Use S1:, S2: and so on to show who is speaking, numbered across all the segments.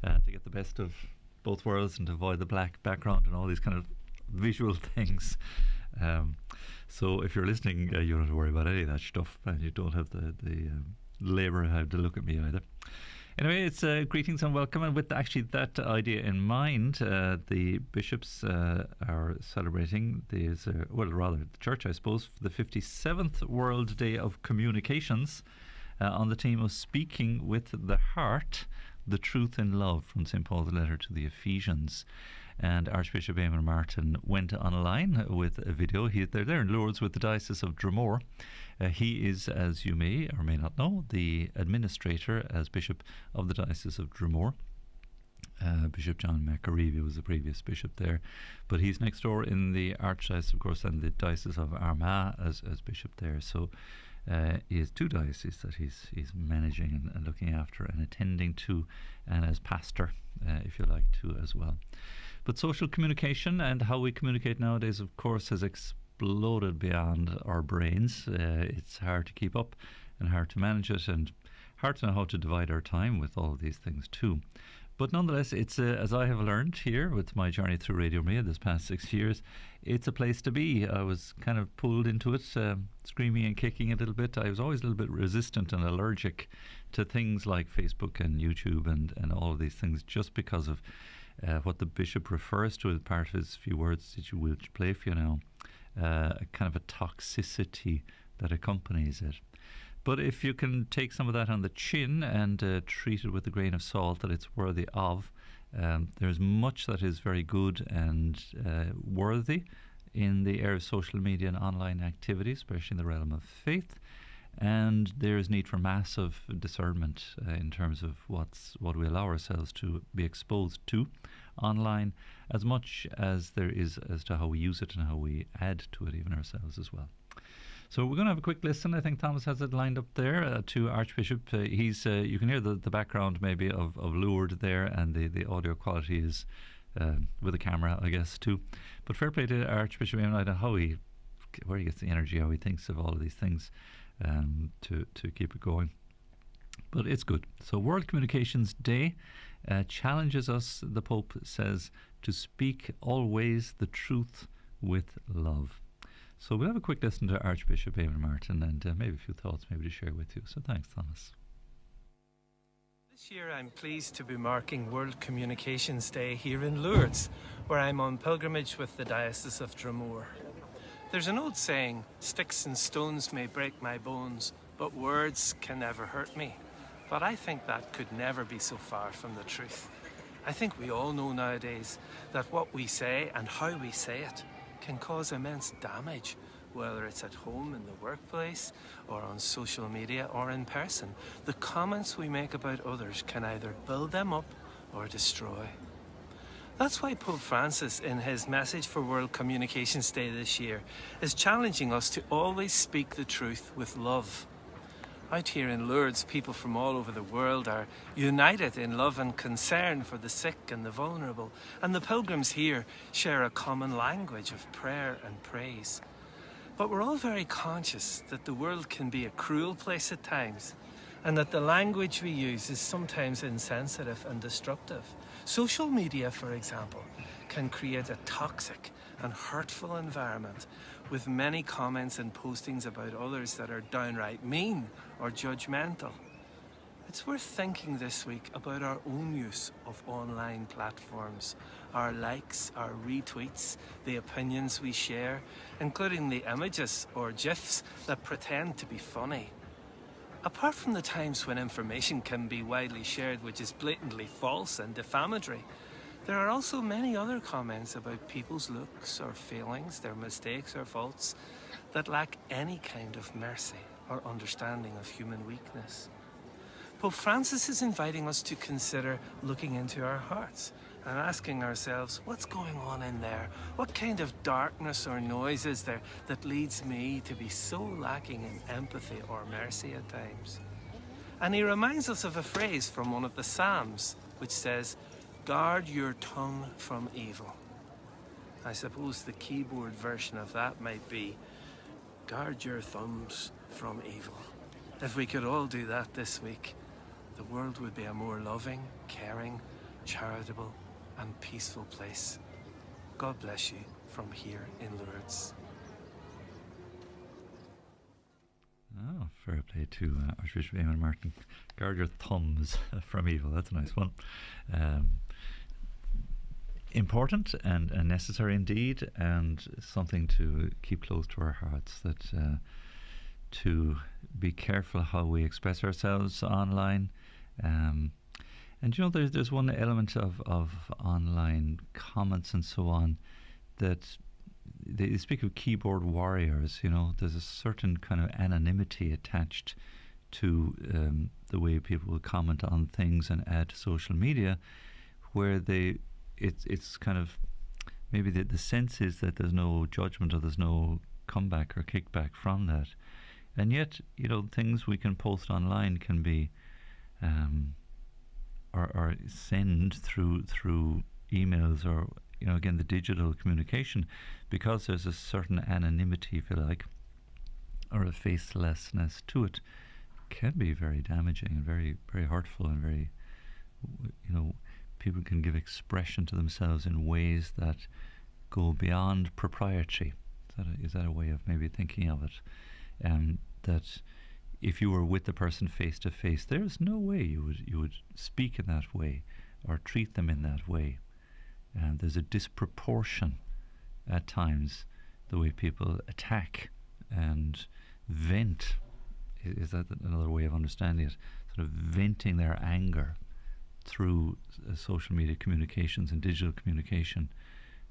S1: to get the best of both worlds and to avoid the black background and all these kind of visual things. So if you're listening, you don't have to worry about any of that stuff, and you don't have the labour how to look at me either. Anyway, it's greetings and welcome, and with actually that idea in mind, the bishops are celebrating these, well, rather the church, I suppose, for the 57th World Day of Communications on the theme of speaking with the heart, the truth in love, from St. Paul's letter to the Ephesians. And Archbishop Eamonn Martin went online with a video. They're there in Lourdes with the Diocese of Dromore. He is, as you may or may not know, the administrator as Bishop of the Diocese of Dromore. Bishop John McCarthy was the previous bishop there, but he's next door in the Archdiocese, of course, and the Diocese of Armagh as bishop there. So he has two dioceses that he's managing and looking after and attending to, and as pastor, if you like, to as well. But social communication and how we communicate nowadays, of course, has exploded beyond our brains. It's hard to keep up and hard to manage it, and hard to know how to divide our time with all of these things too. But nonetheless, it's as I have learned here with my journey through Radio Maria this past 6 years, it's a place to be. I was kind of pulled into it, screaming and kicking a little bit. I was always a little bit resistant and allergic to things like Facebook and YouTube and all of these things, just because of what the bishop refers to as part of his few words that you will play for you now, a kind of a toxicity that accompanies it. But if you can take some of that on the chin and treat it with a grain of salt that it's worthy of, there's much that is very good and worthy in the area of social media and online activity, especially in the realm of faith. And there is need for massive discernment in terms of what we allow ourselves to be exposed to online, as much as there is as to how we use it and how we add to it even ourselves as well. So we're going to have a quick listen. I think Thomas has it lined up there to Archbishop. He's you can hear the background maybe of Lourdes there, and the audio quality is with a camera, I guess, too. But fair play to Archbishop Eamonn. I don't know where he gets the energy, how he thinks of all of these things to keep it going. But it's good. So World Communications Day challenges us, the Pope says, to speak always the truth with love. So we'll have a quick listen to Archbishop Eamonn Martin, and maybe a few thoughts maybe to share with you. So thanks, Thomas.
S2: This year I'm pleased to be marking World Communications Day here in Lourdes, where I'm on pilgrimage with the Diocese of Dromore. There's an old saying, sticks and stones may break my bones, but words can never hurt me. But I think that could never be so far from the truth. I think we all know nowadays that what we say and how we say it can cause immense damage, whether it's at home, in the workplace, or on social media, or in person. The comments we make about others can either build them up or destroy. That's why Pope Francis, in his message for World Communications Day this year, is challenging us to always speak the truth with love. Out here in Lourdes, people from all over the world are united in love and concern for the sick and the vulnerable, and the pilgrims here share a common language of prayer and praise. But we're all very conscious that the world can be a cruel place at times, and that the language we use is sometimes insensitive and destructive. Social media, for example, can create a toxic and hurtful environment with many comments and postings about others that are downright mean or judgmental. It's worth thinking this week about our own use of online platforms, our likes, our retweets, the opinions we share, including the images or GIFs that pretend to be funny. Apart from the times when information can be widely shared which is blatantly false and defamatory, there are also many other comments about people's looks or feelings, their mistakes or faults, that lack any kind of mercy or understanding of human weakness. Pope Francis is inviting us to consider looking into our hearts and asking ourselves, what's going on in there? What kind of darkness or noise is there that leads me to be so lacking in empathy or mercy at times? And he reminds us of a phrase from one of the Psalms, which says, guard your tongue from evil. I suppose the keyboard version of that might be, guard your thumbs from evil. If we could all do that this week, the world would be a more loving, caring, charitable and peaceful place. God bless you from here in Lourdes.
S1: Oh, fair play to Archbishop Eamonn Martin. Guard your thumbs from evil. That's a nice one. Important and necessary indeed, and something to keep close to our hearts, that to be careful how we express ourselves online. And there's one element of online comments and so on, that they speak of keyboard warriors. There's a certain kind of anonymity attached to the way people will comment on things and add to social media, where it's kind of, maybe the sense is that there's no judgment or there's no comeback or kickback from that. And yet, things we can post online can be or send through emails, or again, the digital communication, because there's a certain anonymity, if you like, or a facelessness to it, can be very damaging and very, very hurtful, and very, people can give expression to themselves in ways that go beyond propriety. Is that a way of maybe thinking of it? That if you were with the person face to face, there's no way you would speak in that way or treat them in that way. And there's a disproportion at times, the way people attack and vent. Is that another way of understanding it? Sort of venting their anger through social media communications and digital communication,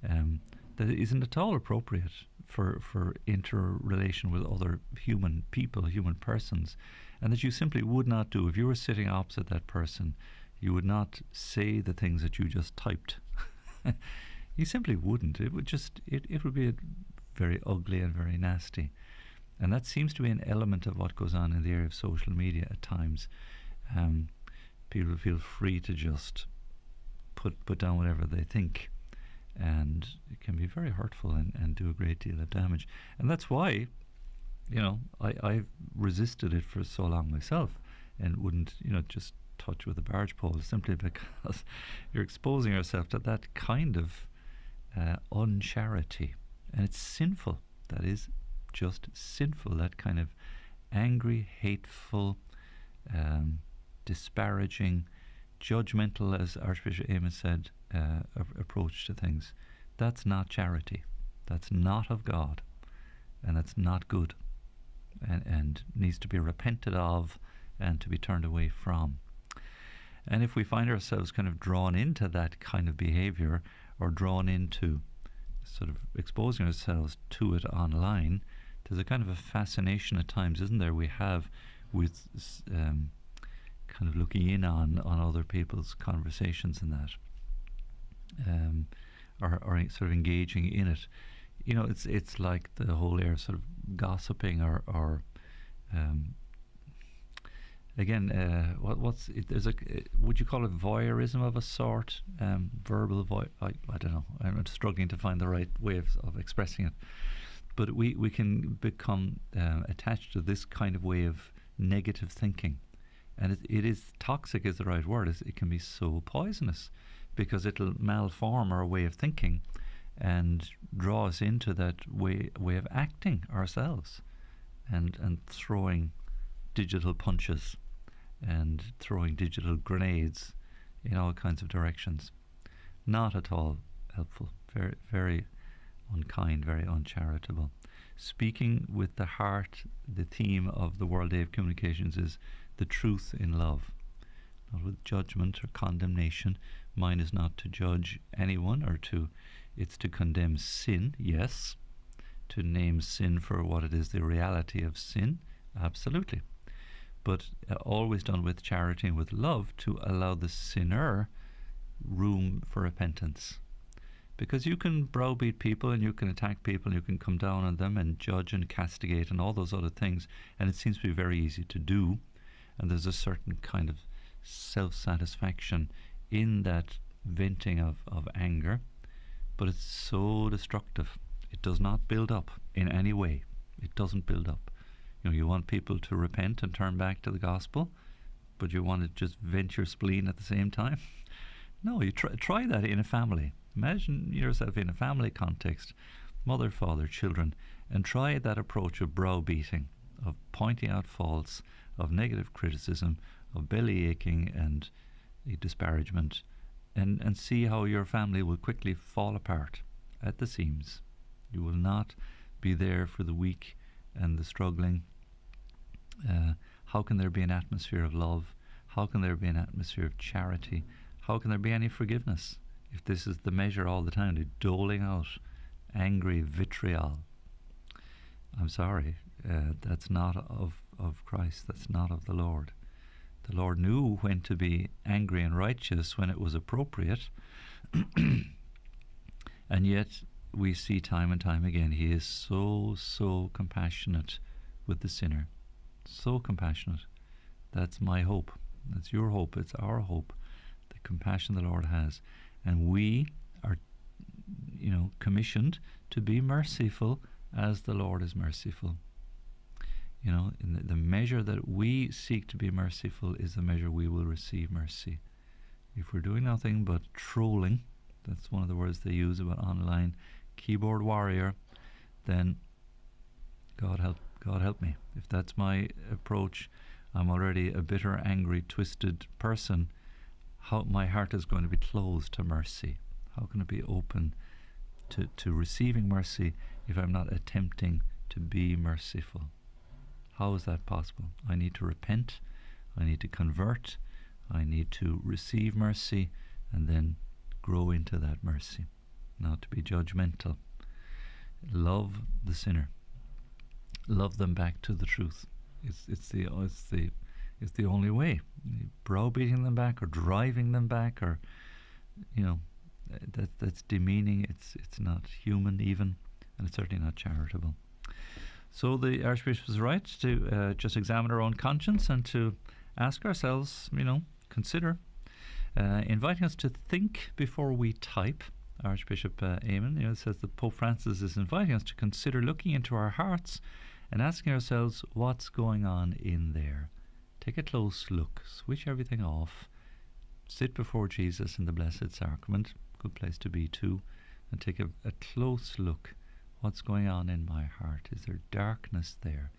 S1: that isn't at all appropriate for interrelation with other human people, human persons, and that you simply would not do. If you were sitting opposite that person, you would not say the things that you just typed. You simply wouldn't. It would be very ugly and very nasty. And that seems to be an element of what goes on in the area of social media at times. People feel free to just put down whatever they think, and it can be very hurtful and do a great deal of damage. And that's why, I've resisted it for so long myself, and wouldn't, just touch with a barge pole, simply because you're exposing yourself to that kind of uncharity, and it's sinful. That is just sinful, that kind of angry, hateful, disparaging, judgmental, as Archbishop Eamonn said, approach to things. That's not charity. That's not of God, and that's not good, and needs to be repented of and to be turned away from. And if we find ourselves kind of drawn into that kind of behavior, or drawn into sort of exposing ourselves to it online, there's a kind of a fascination at times, isn't there, we have with kind of looking in on other people's conversations and that, or sort of engaging in it. It's like the whole area of sort of gossiping, or again, what's it? Would you call it voyeurism of a sort? Verbal I don't know. I'm struggling to find the right way of expressing it. But we can become attached to this kind of way of negative thinking, and it is toxic, is the right word. It can be so poisonous, because it'll malform our way of thinking and draw us into that way of acting ourselves, and throwing digital punches and throwing digital grenades in all kinds of directions. Not at all helpful. Very, very unkind, very uncharitable. Speaking with the heart, the theme of the World Day of Communications is the truth in love, not with judgment or condemnation. Mine is not to judge anyone, it's to condemn sin, yes, to name sin for what it is, the reality of sin, absolutely, but always done with charity and with love, to allow the sinner room for repentance. Because you can browbeat people, and you can attack people, and you can come down on them and judge and castigate and all those other things, and it seems to be very easy to do, and there's a certain kind of self-satisfaction in that venting of anger, but it's so destructive. It does not build up in any way. It doesn't build up. You want people to repent and turn back to the gospel, but you want to just vent your spleen at the same time. No, you try that in a family. Imagine yourself in a family context, mother, father, children, and try that approach of browbeating, of pointing out faults, of negative criticism, of belly aching and disparagement, and see how your family will quickly fall apart at the seams. You will not be there for the weak and the struggling. How can there be an atmosphere of love? How can there be an atmosphere of charity? How can there be any forgiveness if this is the measure all the time, the doling out angry vitriol? I'm sorry, that's not of Christ, that's not of the Lord. The Lord knew when to be angry and righteous when it was appropriate, and yet we see time and time again He is so compassionate with the sinner, so compassionate. That's my hope, that's your hope, it's our hope, the compassion the Lord has. And we are, commissioned to be merciful as the Lord is merciful. In the measure that we seek to be merciful is the measure we will receive mercy. If we're doing nothing but trolling, that's one of the words they use about online keyboard warrior, then God help me. If that's my approach, I'm already a bitter, angry, twisted person. How my heart is going to be closed to mercy? How can it be open to receiving mercy if I'm not attempting to be merciful? How is that possible? I need to repent, I need to convert, I need to receive mercy and then grow into that mercy, not to be judgmental. Love the sinner, love them back to the truth. It's the only way. Browbeating them back or driving them back, or that's demeaning. It's not human even, and it's certainly not charitable. So the Archbishop is right to just examine our own conscience and to ask ourselves, consider, inviting us to think before we type. Archbishop Eamonn, says that Pope Francis is inviting us to consider looking into our hearts and asking ourselves what's going on in there. Take a close look, switch everything off, sit before Jesus in the Blessed Sacrament, good place to be too, and take a close look. What's going on in my heart? Is there darkness there?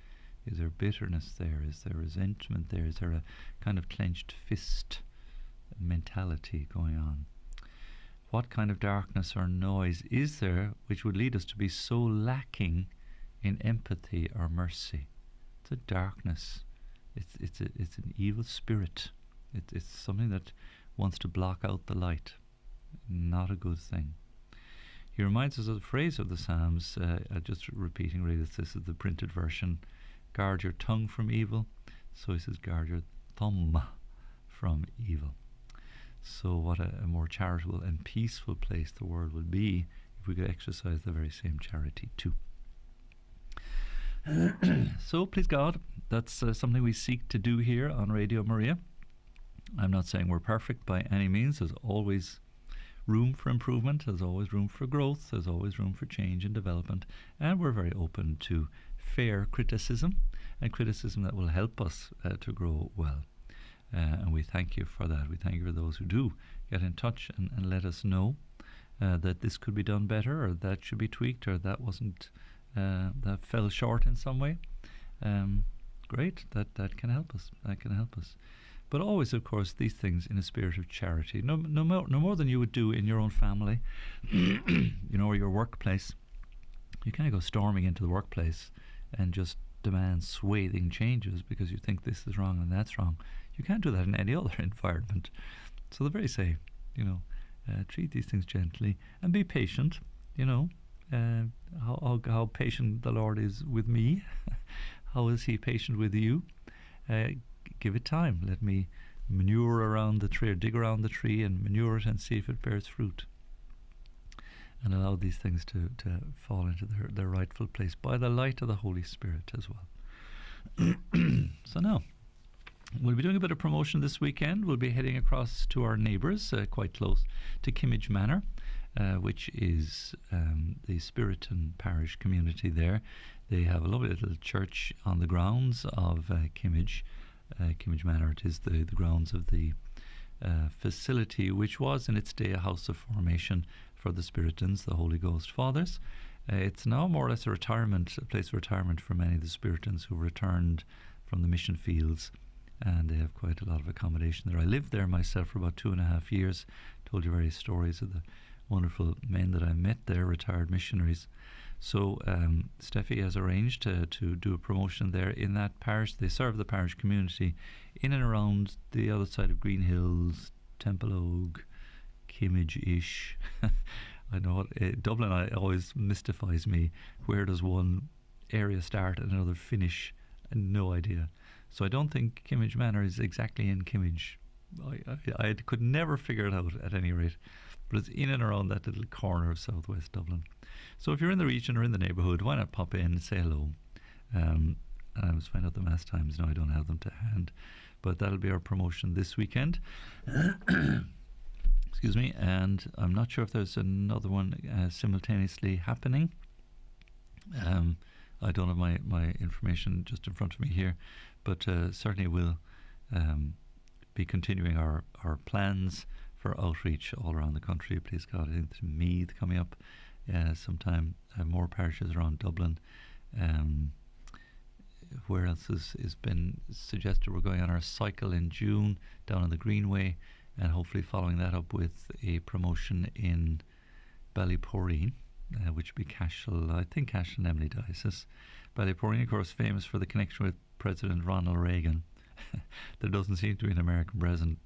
S1: Is there bitterness there? Is there resentment there? Is there a kind of clenched fist mentality going on? What kind of darkness or noise is there which would lead us to be so lacking in empathy or mercy? It's a darkness. It's an evil spirit. It's something that wants to block out the light. Not a good thing. He reminds us of the phrase of the Psalms, just repeating really, this is the printed version, guard your tongue from evil. So he says, guard your thumb from evil. So what a more charitable and peaceful place the world would be if we could exercise the very same charity too. So please God, that's something we seek to do here on Radio Maria. I'm not saying we're perfect by any means. There's always room for improvement, there's always room for growth, there's always room for change and development, and we're very open to fair criticism and criticism that will help us to grow well. And we thank you for that. We thank you for those who do get in touch and let us know that this could be done better, or that should be tweaked, or that wasn't that fell short in some way. Great, that can help us. That can help us. But always, of course, these things in a spirit of charity. No more than you would do in your own family, or your workplace. You can't go storming into the workplace and just demand swathing changes because you think this is wrong and that's wrong. You can't do that in any other environment. So the very say, treat these things gently and be patient. How patient the Lord is with me. How is He patient with you? Give it time. Let me manure around the tree, or dig around the tree and manure it and see if it bears fruit. And allow these things to fall into their rightful place by the light of the Holy Spirit as well. So now, we'll be doing a bit of promotion this weekend. We'll be heading across to our neighbours, quite close to Kimmage Manor, which is the Spiritan parish community there. They have a lovely little church on the grounds of Kimmage Manor. It is the grounds of the facility which was in its day a house of formation for the Spiritans, the Holy Ghost Fathers. It's now more or less a place of retirement for many of the Spiritans who returned from the mission fields, and they have quite a lot of accommodation there. I lived there myself for about 2.5 years, told you various stories of the wonderful men that I met there, retired missionaries. So Steffi has arranged to do a promotion there in that parish. They serve the parish community in and around the other side of Green Hills, Temple Ogue, Kimmage-ish. I know Dublin always mystifies me. Where does one area start and another finish? No idea. So I don't think Kimmage Manor is exactly in Kimmage. I could never figure it out at any rate. But it's in and around that little corner of southwest Dublin. So if you're in the region or in the neighbourhood, why not pop in and say hello? And I must find out the mass times. No, I don't have them to hand. But that'll be our promotion this weekend. Excuse me. And I'm not sure if there's another one simultaneously happening. I don't have my information just in front of me here. But certainly we'll be continuing our plans for outreach all around the country. Please God, I think there's Meath coming up sometime. More parishes around Dublin. Where else has been suggested? We're going on our cycle in June down on the Greenway, and hopefully following that up with a promotion in Ballyporeen, which would be Cashel, I think Cashel and Emily Diocese. Ballyporeen, of course, famous for the connection with President Ronald Reagan. There doesn't seem to be an American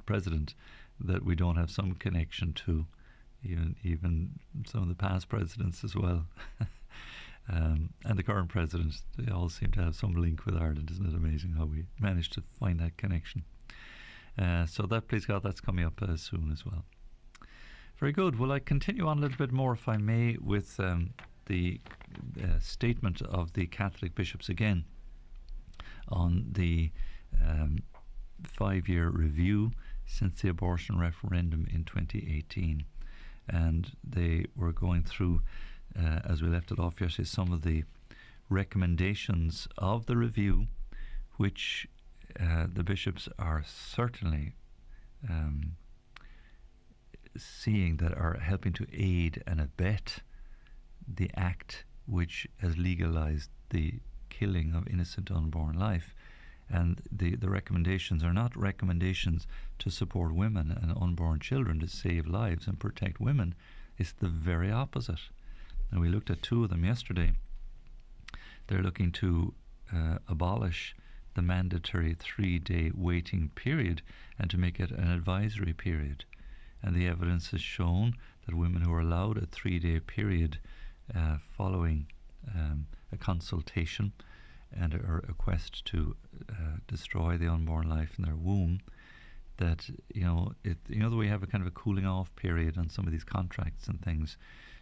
S1: president that we don't have some connection to, even some of the past presidents as well. And the current president, they all seem to have some link with Ireland. Isn't it amazing how we managed to find that connection? So that, please God, that's coming up soon as well. Very good. Will I continue on a little bit more, if I may, with the statement of the Catholic bishops again on the 5-year review since the abortion referendum in 2018. And they were going through, as we left it off yesterday, some of the recommendations of the review, which the bishops are certainly seeing that are helping to aid and abet the act which has legalized the killing of innocent unborn life. And the recommendations are not recommendations to support women and unborn children, to save lives and protect women. It's the very opposite. And we looked at 2 of them yesterday. They're looking to abolish the mandatory 3-day waiting period and to make it an advisory period. And the evidence has shown that women who are allowed a 3-day period following a consultation and a request to destroy the unborn life in their womb, that the way we have a kind of a cooling off period on some of these contracts and things,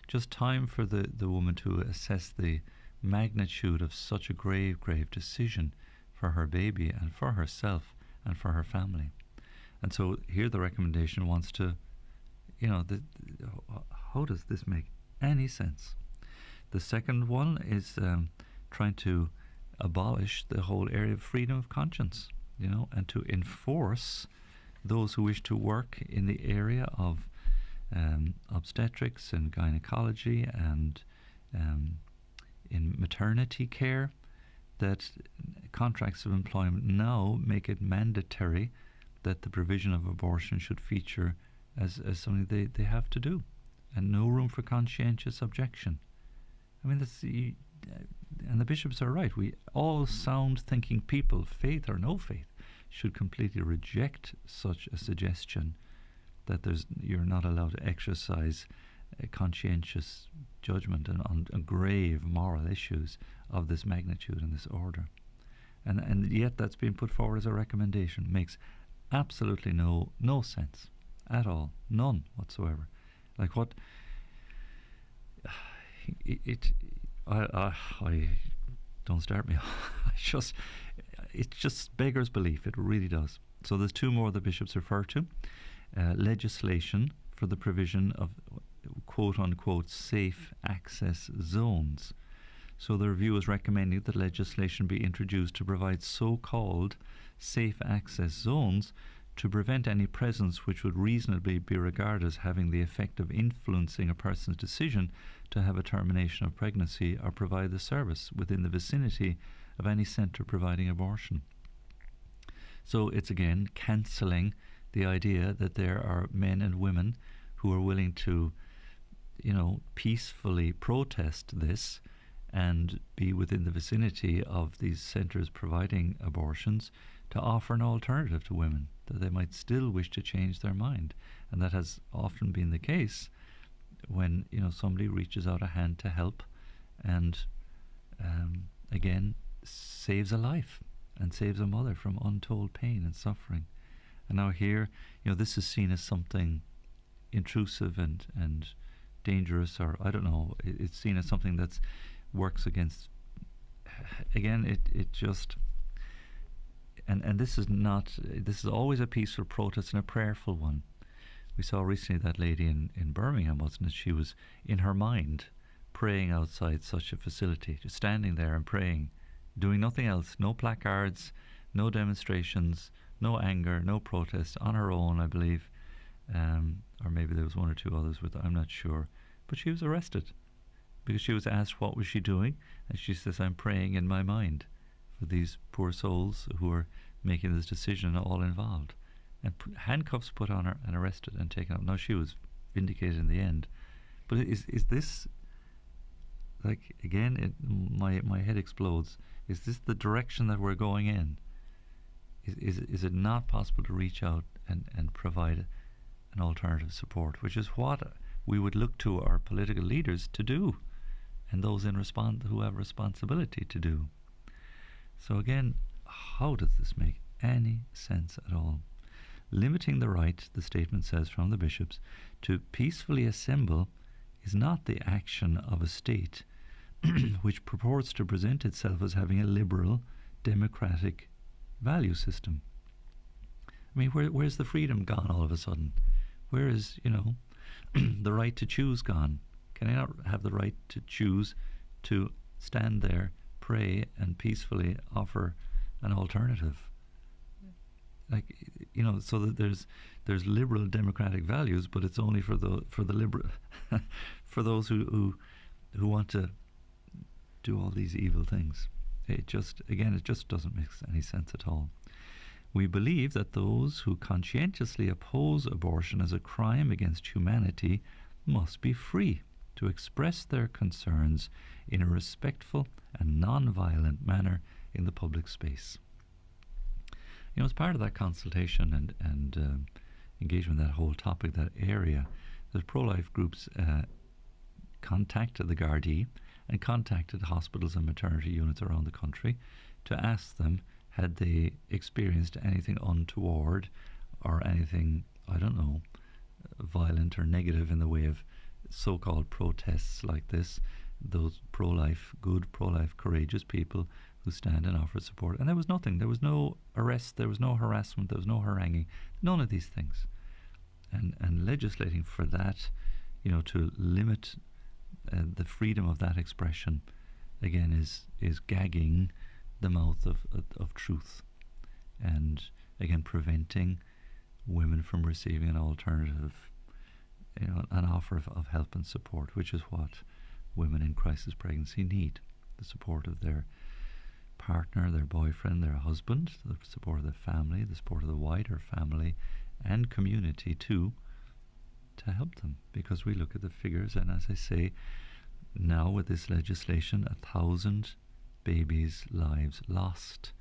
S1: just time for the woman to assess the magnitude of such a grave decision for her baby and for herself and for her family. And so here the recommendation wants to, how does this make any sense? The second one is trying to abolish the whole area of freedom of conscience, and to enforce those who wish to work in the area of obstetrics and gynecology and in maternity care, that contracts of employment now make it mandatory that the provision of abortion should feature as something they have to do, and no room for conscientious objection. I mean, and the bishops are right. We all sound thinking people, faith or no faith, should completely reject such a suggestion that you're not allowed to exercise a conscientious judgment on grave moral issues of this magnitude and this order. And yet that's been put forward as a recommendation. Makes absolutely no sense at all. None whatsoever. Like what... I don't start me. It just beggars belief. It really does. So there's 2 more the bishops refer to. Legislation for the provision of quote-unquote safe access zones. So the review is recommending that legislation be introduced to provide so-called safe access zones to prevent any presence which would reasonably be regarded as having the effect of influencing a person's decision to have a termination of pregnancy or provide the service within the vicinity of any centre providing abortion. So it's again cancelling the idea that there are men and women who are willing to, peacefully protest this and be within the vicinity of these centres providing abortions to offer an alternative to women, that they might still wish to change their mind. And that has often been the case when, somebody reaches out a hand to help and, again, saves a life and saves a mother from untold pain and suffering. And now here, this is seen as something intrusive and dangerous, or I don't know, it's seen as something that works against, again, it just, and this is always a peaceful protest and a prayerful one. We saw recently that lady in Birmingham, wasn't it? She was in her mind praying outside such a facility, just standing there and praying, doing nothing else, no placards, no demonstrations, no anger, no protest, on her own, I believe, or maybe there was one or two others with her, I'm not sure. But she was arrested because she was asked what was she doing, and she says, I'm praying in my mind for these poor souls who are making this decision, all involved. And handcuffs put on her and arrested and taken up. Now she was vindicated in the end. But is this, like, again, my head explodes. Is this the direction that we're going in? Is it not possible to reach out and provide an alternative support, which is what we would look to our political leaders to do, and those who have responsibility to do? So again, how does this make any sense at all? Limiting the right, the statement says from the bishops, to peacefully assemble is not the action of a state which purports to present itself as having a liberal, democratic value system. I mean, where's the freedom gone all of a sudden? Where is, the right to choose gone? Can I not have the right to choose to stand there, pray, and peacefully offer an alternative? Like, so that there's liberal democratic values, but it's only for the liberal for those who want to do all these evil things. It just doesn't make any sense at all. We believe that those who conscientiously oppose abortion as a crime against humanity must be free to express their concerns in a respectful and non-violent manner in the public space. As part of that consultation and engagement in that whole topic, that area, the pro-life groups contacted the Gardaí and contacted hospitals and maternity units around the country to ask them, had they experienced anything untoward or anything, I don't know, violent or negative in the way of so-called protests like this, those pro-life, good pro-life, courageous people who stand and offer support. And there was nothing. There was no arrest, there was no harassment, there was no haranguing, none of these things. And legislating for that, to limit the freedom of that expression, again, is gagging the mouth of truth, and again preventing women from receiving an alternative, an offer of help and support, which is what women in crisis pregnancy need: the support of their partner, their boyfriend, their husband, the support of their family, the support of the wider family and community too, to help them. Because we look at the figures, and as I say, now with this legislation, 1,000 babies' lives lost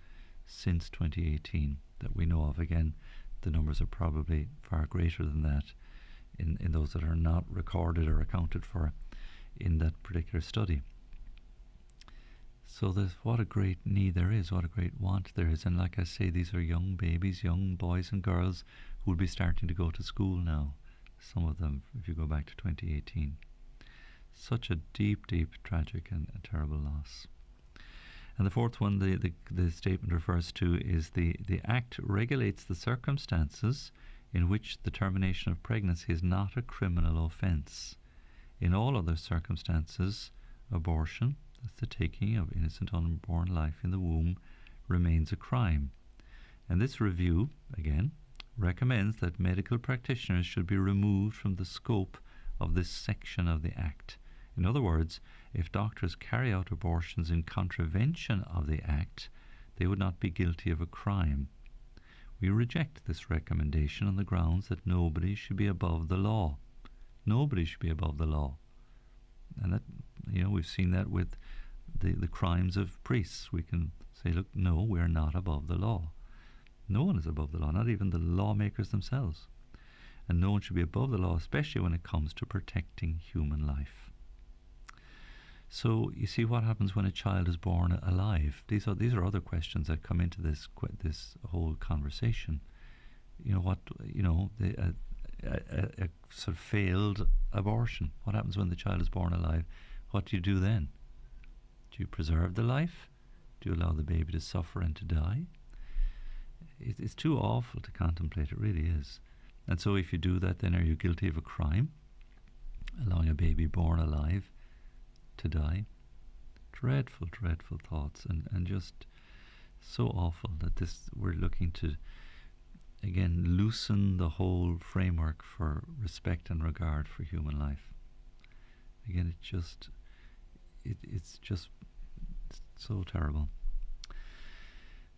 S1: since 2018 that we know of. Again, the numbers are probably far greater than that in those that are not recorded or accounted for in that particular study. So what a great need there is, what a great want there is. And like I say, these are young babies, young boys and girls who will be starting to go to school now, some of them, if you go back to 2018. Such a deep, deep, tragic and terrible loss. And the fourth one the statement refers to is the Act regulates the circumstances in which the termination of pregnancy is not a criminal offence. In all other circumstances, abortion, that's the taking of innocent unborn life in the womb, remains a crime. And this review, again, recommends that medical practitioners should be removed from the scope of this section of the Act. In other words, if doctors carry out abortions in contravention of the Act, they would not be guilty of a crime. We reject this recommendation on the grounds that nobody should be above the law. Nobody should be above the law. And that, we've seen that with the crimes of priests. We can say, look, no, we're not above the law. No one is above the law, not even the lawmakers themselves. And no one should be above the law, especially when it comes to protecting human life. So you see what happens when a child is born alive. These are other questions that come into this whole conversation. A sort of failed abortion. What happens when the child is born alive? What do you do then? Do you preserve the life? Do you allow the baby to suffer and to die? It's too awful to contemplate. It really is. And so if you do that, then are you guilty of a crime? Allowing a baby born alive to die? Dreadful, dreadful thoughts, and just so awful that we're looking to, again, loosen the whole framework for respect and regard for human life. Again, it's just so terrible.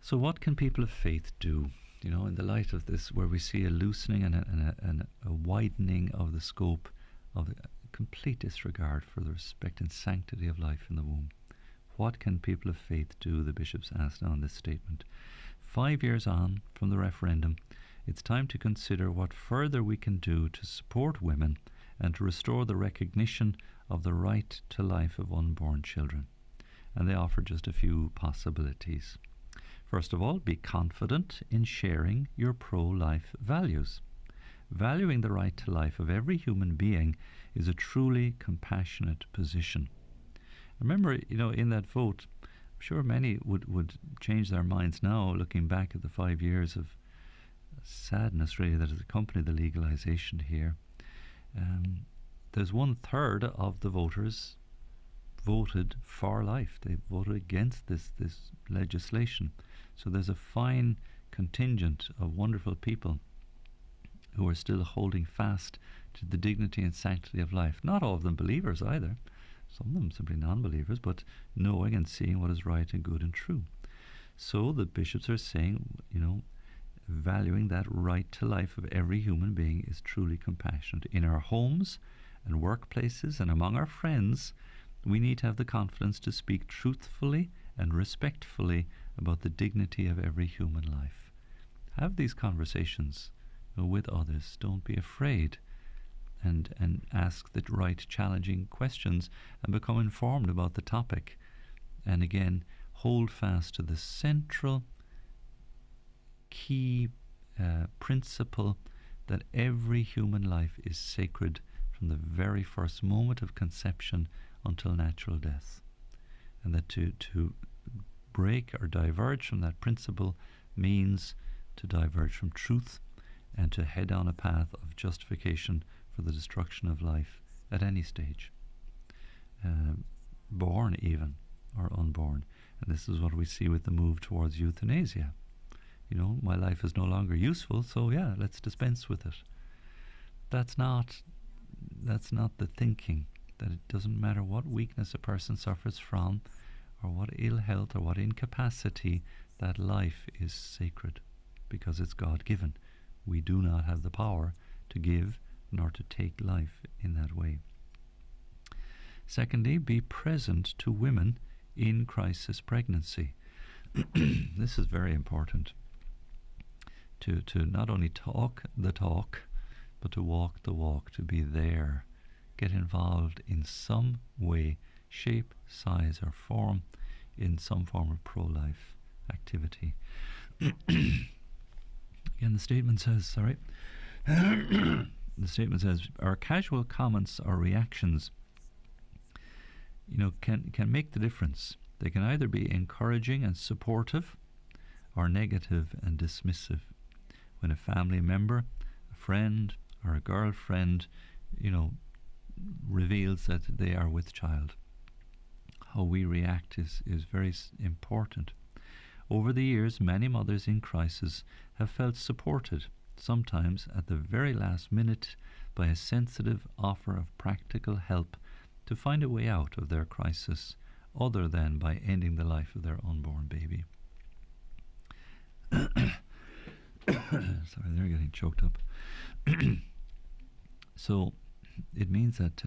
S1: So what can people of faith do? In the light of this, where we see a loosening and a widening of the scope of the complete disregard for the respect and sanctity of life in the womb. What can people of faith do, the bishops asked now in this statement. 5 years on from the referendum, it's time to consider what further we can do to support women and to restore the recognition of the right to life of unborn children. And they offer just a few possibilities. First of all, be confident in sharing your pro-life values. Valuing the right to life of every human being is a truly compassionate position. Remember, in that vote, I'm sure many would change their minds now, looking back at the 5 years of sadness, really, that has accompanied the legalisation here. There's 1/3 of the voters voted for life. They voted against this legislation. So there's a fine contingent of wonderful people who are still holding fast to the dignity and sanctity of life. Not all of them believers either. Some of them simply non-believers, but knowing and seeing what is right and good and true. So the bishops are saying, valuing that right to life of every human being is truly compassionate. In our homes and workplaces and among our friends, we need to have the confidence to speak truthfully and respectfully about the dignity of every human life. Have these conversations with others. Don't be afraid, and ask the right challenging questions and become informed about the topic. And again, hold fast to the central key principle that every human life is sacred from the very first moment of conception until natural death. And that to break or diverge from that principle means to diverge from truth and to head down a path of justification for the destruction of life at any stage, born even or unborn. And this is what we see with the move towards euthanasia. My life is no longer useful, so yeah, let's dispense with it. That's not the thinking, that it doesn't matter what weakness a person suffers from, or what ill health or what incapacity, that life is sacred because it's God-given. We do not have the power to give nor to take life in that way. Secondly, be present to women in crisis pregnancy. This is very important. To not only talk the talk, but to walk the walk, to be there. Get involved in some way, shape, size or form, in some form of pro-life activity. Again, the statement says, the statement says, our casual comments or reactions, can make the difference. They can either be encouraging and supportive or negative and dismissive. When a family member, a friend or a girlfriend, reveals that they are with child, how we react is very important. Over the years, many mothers in crisis have felt supported sometimes at the very last minute, by a sensitive offer of practical help to find a way out of their crisis, other than by ending the life of their unborn baby. Sorry, they're getting choked up. So it means that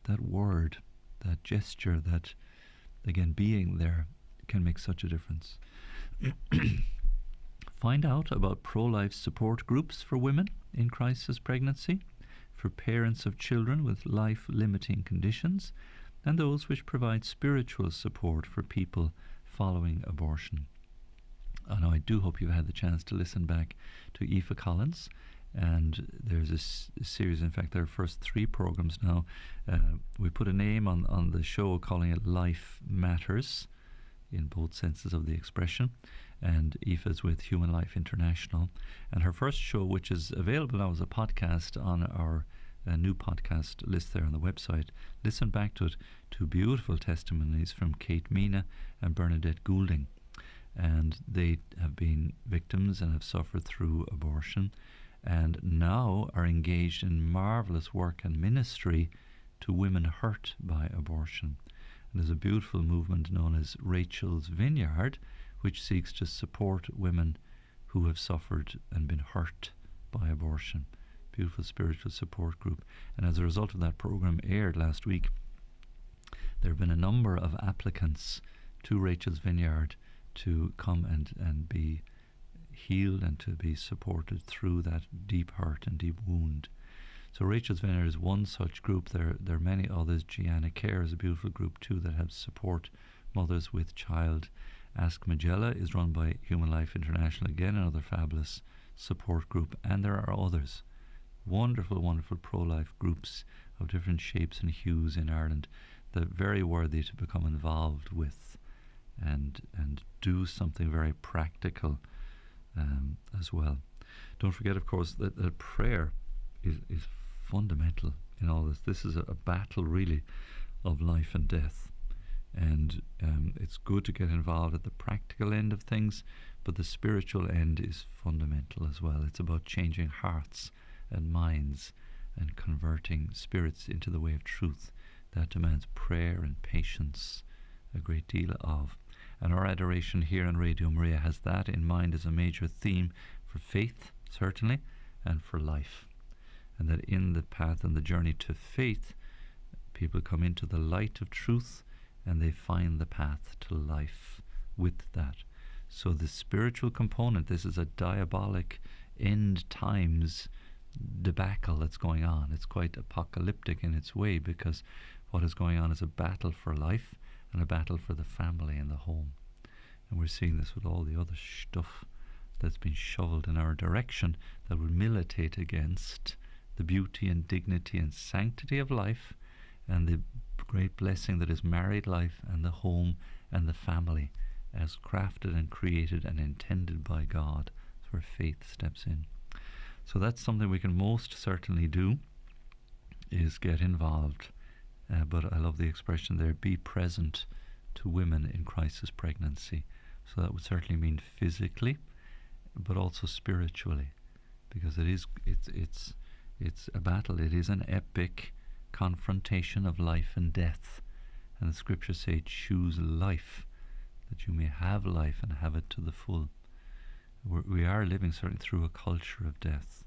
S1: that word, that gesture, that, again, being there can make such a difference. Find out about pro-life support groups for women in crisis pregnancy, for parents of children with life-limiting conditions, and those which provide spiritual support for people following abortion. And I do hope you've had the chance to listen back to Aoife Collins, and there's a series, in fact there are first 3 programs now. We put a name on the show calling it Life Matters, in both senses of the expression, and Aoife's with Human Life International, and her first show, which is available now as a podcast on our new podcast list there on the website. Listen back to it, 2 beautiful testimonies from Kate Mina and Bernadette Goulding, and they have been victims and have suffered through abortion, and now are engaged in marvellous work and ministry to women hurt by abortion. And there's a beautiful movement known as Rachel's Vineyard, which seeks to support women who have suffered and been hurt by abortion. Beautiful spiritual support group. And as a result of that program aired last week, there have been a number of applicants to Rachel's Vineyard to come and be healed and to be supported through that deep hurt and deep wound. So Rachel's Vineyard is one such group. There are many others. Gianna Care is a beautiful group too that helps support mothers with child. Ask Magella is run by Human Life International, again another fabulous support group, and there are others. Wonderful, wonderful pro-life groups of different shapes and hues in Ireland that are very worthy to become involved with and do something very practical as well. Don't forget, of course, that prayer is fundamental in all this. This is a battle really of life and death, and it's good to get involved at the practical end of things, but the spiritual end is fundamental as well. It's about changing hearts and minds and converting spirits into the way of truth. That demands prayer and patience, a great deal of. And our adoration here on Radio Maria has that in mind as a major theme for faith, certainly, and for life. And that in the path and the journey to faith, people come into the light of truth and they find the path to life with that. So the spiritual component, this is a diabolic end times debacle that's going on. It's quite apocalyptic in its way, because what is going on is a battle for life and a battle for the family and the home. And we're seeing this with all the other stuff that's been shoveled in our direction that would militate against the beauty and dignity and sanctity of life and the great blessing that is married life and the home and the family as crafted and created and intended by God. That's where faith steps in. So that's something we can most certainly do, is get involved. But I love the expression there, be present to women in crisis pregnancy. So that would certainly mean physically, but also spiritually, because it's a battle. It is an epic confrontation of life and death. And the scriptures say, choose life, that you may have life and have it to the full. We are living certainly through a culture of death.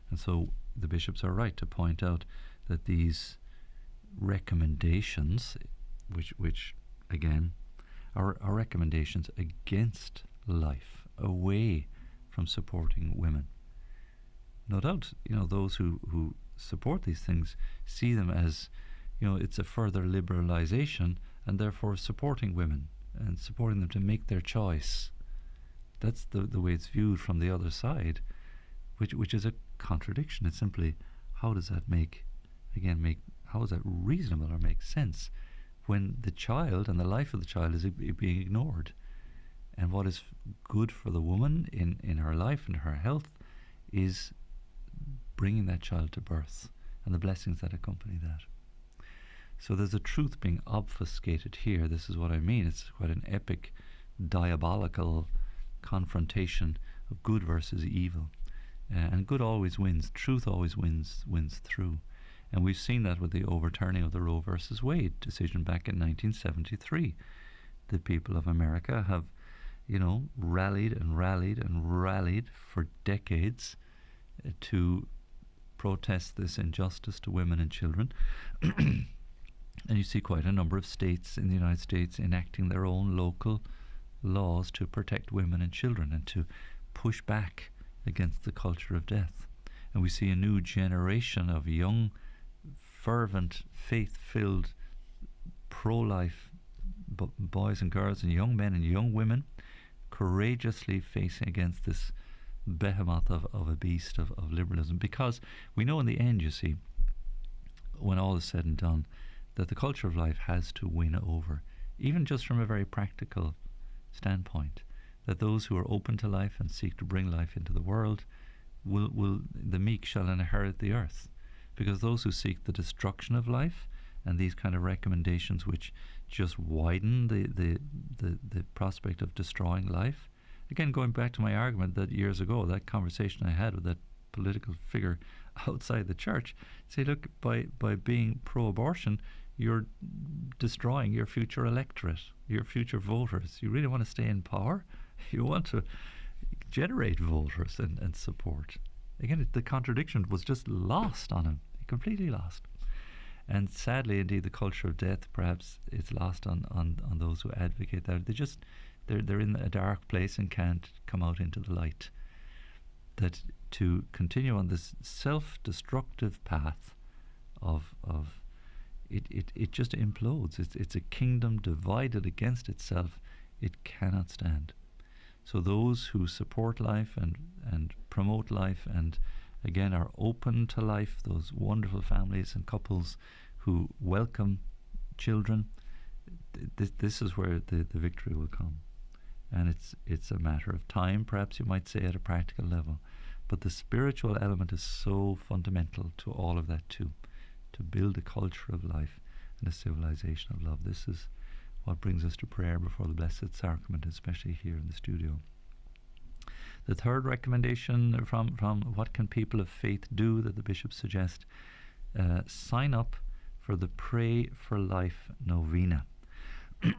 S1: And so the bishops are right to point out that these recommendations, which again, are recommendations against life, away from supporting women. No doubt, those who support these things see them as, it's a further liberalization and therefore supporting women and supporting them to make their choice. That's the way it's viewed from the other side, which is a contradiction. It's simply, how does that how is that reasonable or make sense when the child and the life of the child is being ignored? And what is good for the woman in her life and her health is bringing that child to birth and the blessings that accompany that. So there's a truth being obfuscated here. This is what I mean. It's quite an epic, diabolical confrontation of good versus evil. and good always wins. Truth always wins through. And we've seen that with the overturning of the Roe versus Wade decision back in 1973. The people of America have, rallied and rallied and rallied for decades to protest this injustice to women and children. And you see quite a number of states in the United States enacting their own local laws to protect women and children and to push back against the culture of death. And we see a new generation of young, fervent, faith-filled, pro-life boys and girls and young men and young women courageously facing against this behemoth of a beast of liberalism. Because we know in the end, you see, when all is said and done, that the culture of life has to win over, even just from a very practical standpoint, that those who are open to life and seek to bring life into the world will the meek shall inherit the earth. Because those who seek the destruction of life and these kind of recommendations which just widen the prospect of destroying life, again going back to my argument that years ago, that conversation I had with that political figure outside the church, say, look, by being pro-abortion, you're destroying your future electorate, your future voters. You really want to stay in power? You want to generate voters and support. Again, the contradiction was just lost on him, completely lost. And sadly, indeed, the culture of death, perhaps it's lost on those who advocate that. They're in a dark place and can't come out into the light. That to continue on this self-destructive path of it just implodes. It's a kingdom divided against itself. It cannot stand. So those who support life and promote life and again are open to life, those wonderful families and couples who welcome children, this is where the victory will come. And it's a matter of time, perhaps you might say, at a practical level. But the spiritual element is so fundamental to all of that too, to build a culture of life and a civilization of love. This is what brings us to prayer before the Blessed Sacrament, especially here in the studio. The third recommendation from what can people of faith do that the bishops suggest, sign up for the Pray for Life novena.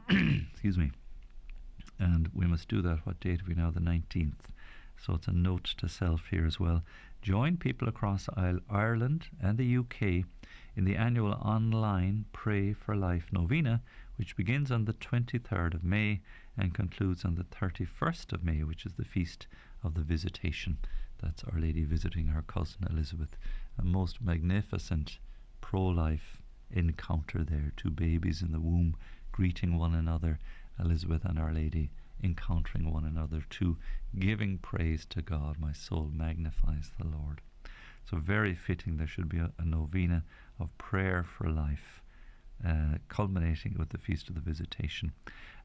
S1: Excuse me. And we must do that. What date are we now? The 19th. So it's a note to self here as well. Join people across Ireland and the UK in the annual online Pray for Life novena, which begins on the 23rd of May and concludes on the 31st of May, which is the Feast of the Visitation. That's Our Lady visiting her cousin Elizabeth. A most magnificent pro-life encounter there. Two babies in the womb greeting one another, Elizabeth and Our Lady encountering one another, too, giving praise to God. My soul magnifies the Lord. So very fitting there should be a novena of prayer for life, culminating with the Feast of the Visitation.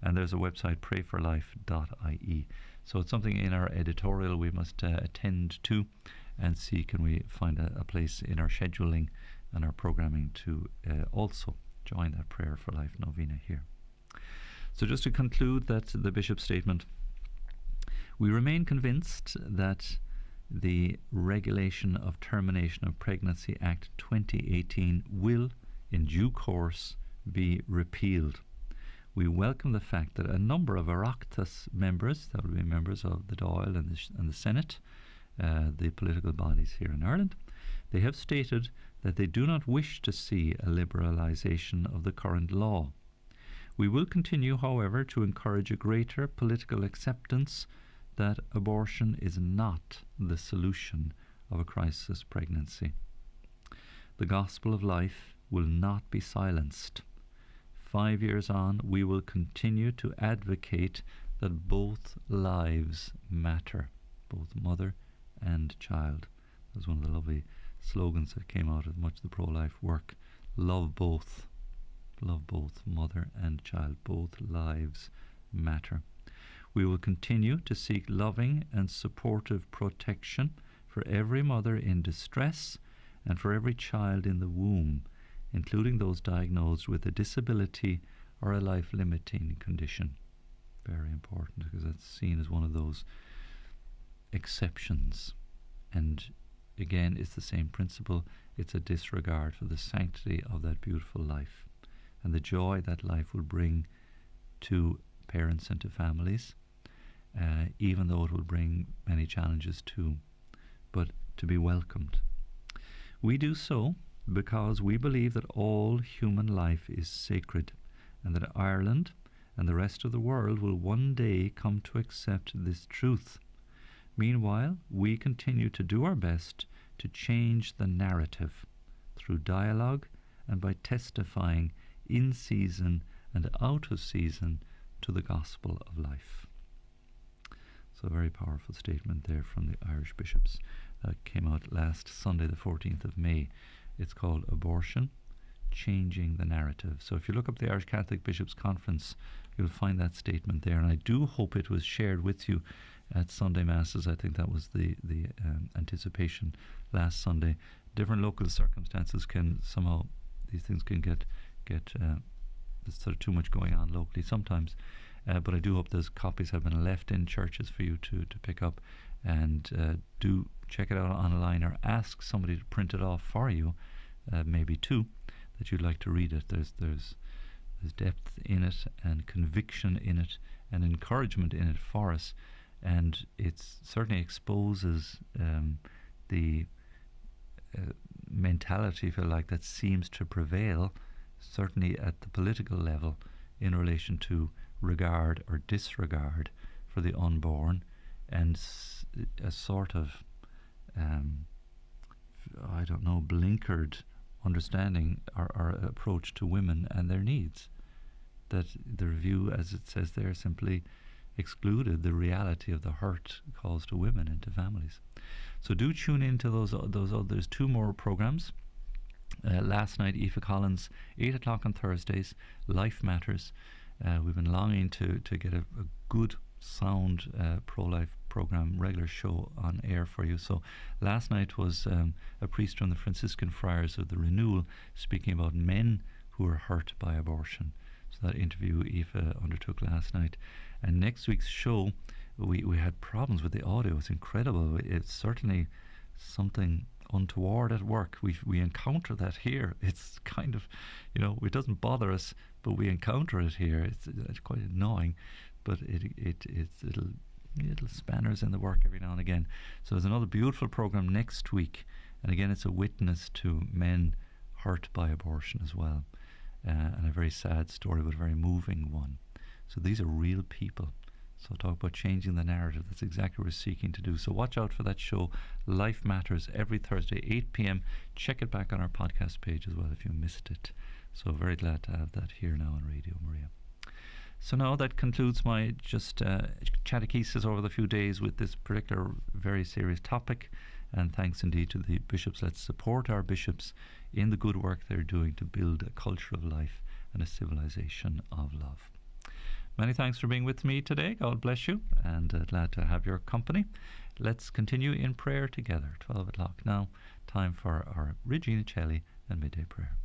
S1: And there's a website, prayforlife.ie. So it's something in our editorial we must attend to and see can we find a place in our scheduling and our programming to also join that Prayer for Life novena here. So just to conclude that the Bishop's statement, we remain convinced that the Regulation of Termination of Pregnancy Act 2018 will, in due course, be repealed. We welcome the fact that a number of Oireachtas members, that will be members of the Dáil and the Senate, the political bodies here in Ireland, they have stated that they do not wish to see a liberalisation of the current law. We will continue, however, to encourage a greater political acceptance that abortion is not the solution of a crisis pregnancy. The gospel of life will not be silenced. 5 years on, we will continue to advocate that both lives matter, both mother and child. That was one of the lovely slogans that came out of much of the pro-life work. Love both. Love both mother and child. Both lives matter. We will continue to seek loving and supportive protection for every mother in distress and for every child in the womb, including those diagnosed with a disability or a life-limiting condition. Very important, because that's seen as one of those exceptions. And again, it's the same principle. It's a disregard for the sanctity of that beautiful life and the joy that life will bring to parents and to families, even though it will bring many challenges too, but to be welcomed. We do so because we believe that all human life is sacred, and that Ireland and the rest of the world will one day come to accept this truth. Meanwhile, we continue to do our best to change the narrative through dialogue and by testifying in season and out of season to the gospel of life. So a very powerful statement there from the Irish bishops that came out last Sunday, the 14th of May. It's called Abortion, Changing the Narrative. So if you look up the Irish Catholic Bishops' Conference, you'll find that statement there, and I do hope it was shared with you at Sunday Masses. I think that was the anticipation last Sunday. Different local circumstances can somehow, these things can get there's sort of too much going on locally sometimes, but I do hope those copies have been left in churches for you to pick up, and do check it out online or ask somebody to print it off for you, maybe too, that you'd like to read it. There's depth in it and conviction in it and encouragement in it for us, and it certainly exposes the mentality, if you like, that seems to prevail, certainly at the political level, in relation to regard or disregard for the unborn, and a sort of blinkered understanding or approach to women and their needs, that the review, as it says there, simply excluded the reality of the hurt caused to women and to families. So do tune into those there's two more programs. Last night, Aoife Collins, 8 o'clock on Thursdays, Life Matters. We've been longing to get a good, sound pro-life program, regular show on air for you. So last night was a priest from the Franciscan Friars of the Renewal speaking about men who are hurt by abortion. So that interview Aoife undertook last night. And next week's show, we had problems with the audio. It's incredible. It's certainly something untoward at work. We encounter that here. It's kind of, it doesn't bother us, but we encounter it here. It's quite annoying, but it's little spanners in the work every now and again. So there's another beautiful program next week, and again it's a witness to men hurt by abortion as well, and a very sad story, but a very moving one. So these are real people. So talk about changing the narrative. That's exactly what we're seeking to do. So watch out for that show, Life Matters, every Thursday, 8 p.m. Check it back on our podcast page as well if you missed it. So very glad to have that here now on Radio Maria. So now that concludes my Chatechesis over the few days with this particular very serious topic. And thanks indeed to the bishops. Let's support our bishops in the good work they're doing to build a culture of life and a civilization of love. Many thanks for being with me today. God bless you, and glad to have your company. Let's continue in prayer together. 12 o'clock now, time for our Regina Celli and midday prayer.